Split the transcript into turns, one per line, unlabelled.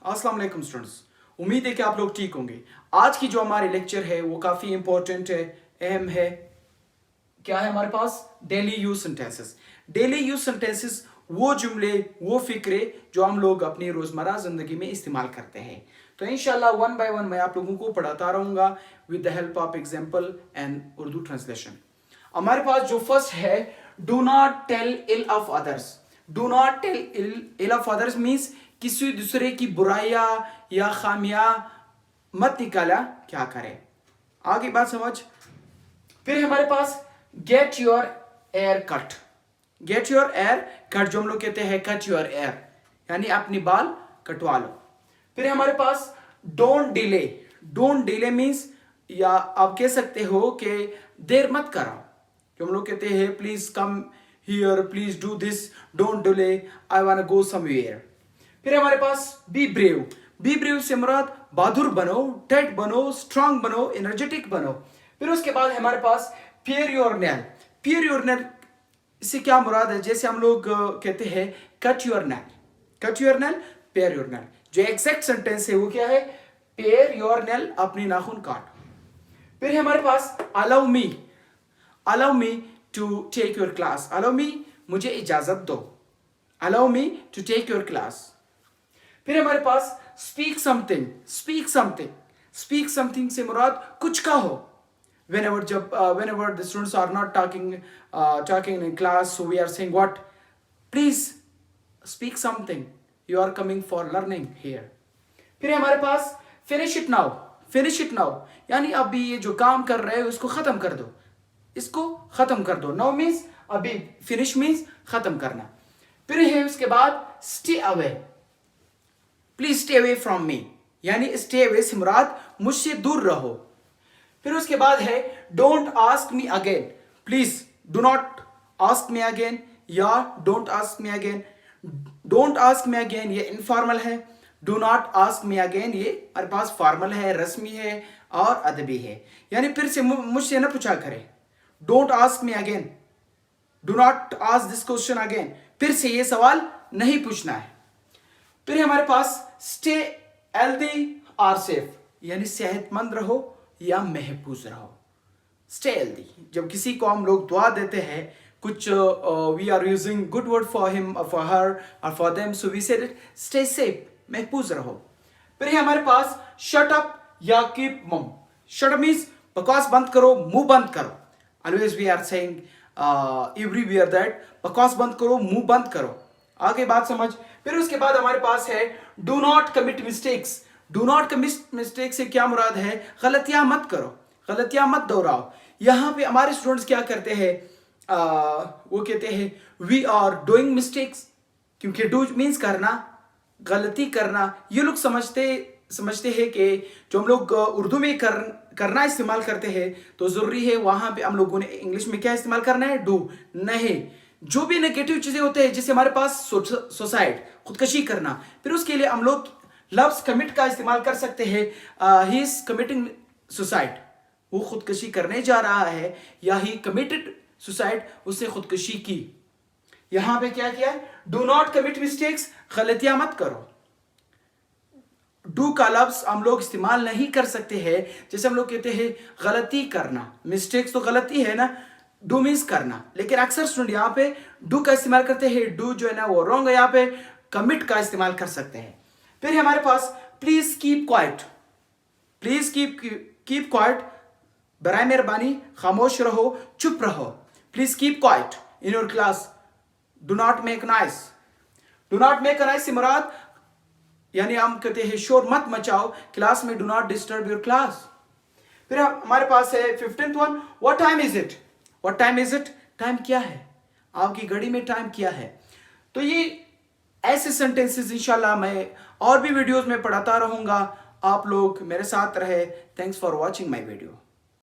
अस्सलाम वालेकुम स्टूडेंट्स, उम्मीद है कि आप लोग ठीक होंगे। आज की जो हमारी लेक्चर है वो काफ़ी इंपॉर्टेंट है, अहम है। क्या है हमारे पास? Daily use sentences. Daily use sentences वो जुमले, वो फिक्रे जो हम लोग अपनी रोजमर्रा जिंदगी में इस्तेमाल करते हैं। तो इंशाल्लाह वन बाय वन मैं आप लोगों को पढ़ाता रहूंगा with the help of example and Urdu translation. हमारे पास जो फर्स्ट है, do not tell ill of others. Do not tell ill of others means किसी दूसरे की बुराइयां या खामियां मत निकाला क्या करे। आगे बात समझ। फिर हमारे पास get your hair cut. Get your hair cut जो हम लोग कहते हैं कट योर एयर, यानी अपनी बाल कटवा लो। फिर हमारे पास don't delay. Don't delay means, या आप कह सकते हो कि देर मत करो। जो हम लोग कहते हैं please come here, please do this, don't delay, I want to go somewhere. फिर हमारे पास बी ब्रेव। बी ब्रेव से मुराद बहादुर बनो, टैट बनो, स्ट्रांग बनो, एनर्जेटिक बनो। फिर उसके बाद हमारे पास pare your nail. Pare your nail इससे क्या मुराद है? जैसे हम लोग कहते हैं cut your nail, cut your nail, pare your nail. जो एग्जैक्ट सेंटेंस है वो क्या है? पेयर योर नेल, अपनी नाखून काट। फिर हमारे पास allow me. Allow me to take your class. Allow me, मुझे इजाजत दो। Allow me to take your class. फिर हमारे पास speak something. Speak something, speak something से मुराद कुछ कहो। whenever the students are not talking in class, so we are saying what? Please speak something, you are coming for learning here. फिर हमारे पास finish it now। finish it now यानी अभी ये जो काम कर रहे हो इसको खत्म कर दो, इसको खत्म कर दो। now means अभी, finish means खत्म करना। फिर है उसके बाद stay away। Please stay away from me, यानी stay away से मुराद मुझसे दूर रहो। फिर उसके बाद है don't ask me again. Please do not ask me again या don't ask me again. Don't ask me again ये इनफॉर्मल है, do not ask me again ये हमारे पास फॉर्मल है, रस्मी है और अदबी है। यानी फिर से मुझसे ना पूछा करे। Don't ask me again, do not ask this question again, फिर से ये सवाल नहीं पूछना है। फिर हमारे पास स्टे हेल्दी और सेफ, यानी सेहतमंद रहो या महफूज रहो। स्टे हेल्दी, जब किसी को हम लोग दुआ देते हैं कुछ, we are using good word for him और फॉर हर और for them, so we said it stay safe, महफूज रहो। फिर हमारे पास शट अप या keep mum. Shut up means बकवास बंद करो, मुंह बंद करो। Always we are saying everywhere that बकवास बंद करो, मुंह बंद करो। आगे बात समझ। फिर उसके बाद हमारे पास है do not commit mistakes. Do not commit mistake से क्या मुराद है? गलतियां मत करो, गलतियां मत दोहराओ। यहां पे हमारे स्टूडेंट्स क्या करते हैं, वो कहते हैं वी आर डूइंग मिस्टेक्स, क्योंकि डू मीन्स करना, गलती करना। ये लोग समझते हैं कि जो हम लोग उर्दू में करना इस्तेमाल करते हैं तो जरूरी है वहां पे हम लोगों ने इंग्लिश में क्या इस्तेमाल करना है? डू। नहीं, जो भी नेगेटिव चीजें होते हैं जैसे हमारे पास सुसाइड, खुदकशी करना, फिर उसके लिए हम लोग लफ्ज कमिट का इस्तेमाल कर सकते हैं। ही इज कमिटिंग सुसाइड, वो खुदकशी करने जा रहा है, या ही कमिटेड सुसाइड, उसने खुदकशी की। यहां पे क्या किया है? डू नॉट कमिट मिस्टेक्स, गलतियां मत करो। डू का लफ्ज हम लोग इस्तेमाल नहीं कर सकते हैं। जैसे हम लोग कहते हैं गलती करना, मिस्टेक्स तो गलती है ना, डू मीन्स करना, लेकिन अक्सर स्टूडेंट यहाँ पे डू का इस्तेमाल करते हैं, डू जो है ना वो रॉन्ग है। यहाँ पे कमिट का इस्तेमाल कर सकते हैं। फिर हमारे पास please keep quiet. Please keep quiet, बराए मेहरबानी खामोश रहो, चुप रहो। Please keep quiet in your class. Do not make noise. Do not make noise से मुराद, यानी हम कहते हैं शोर मत मचाओ क्लास में, do not disturb your class. फिर हमारे पास है 15th one, what time is it. What time is it, time क्या है, आपकी घड़ी में टाइम क्या है। तो ये ऐसे सेंटेंसेस इंशाल्लाह मैं और भी वीडियोस में पढ़ाता रहूंगा। आप लोग मेरे साथ रहे। Thanks for watching my video.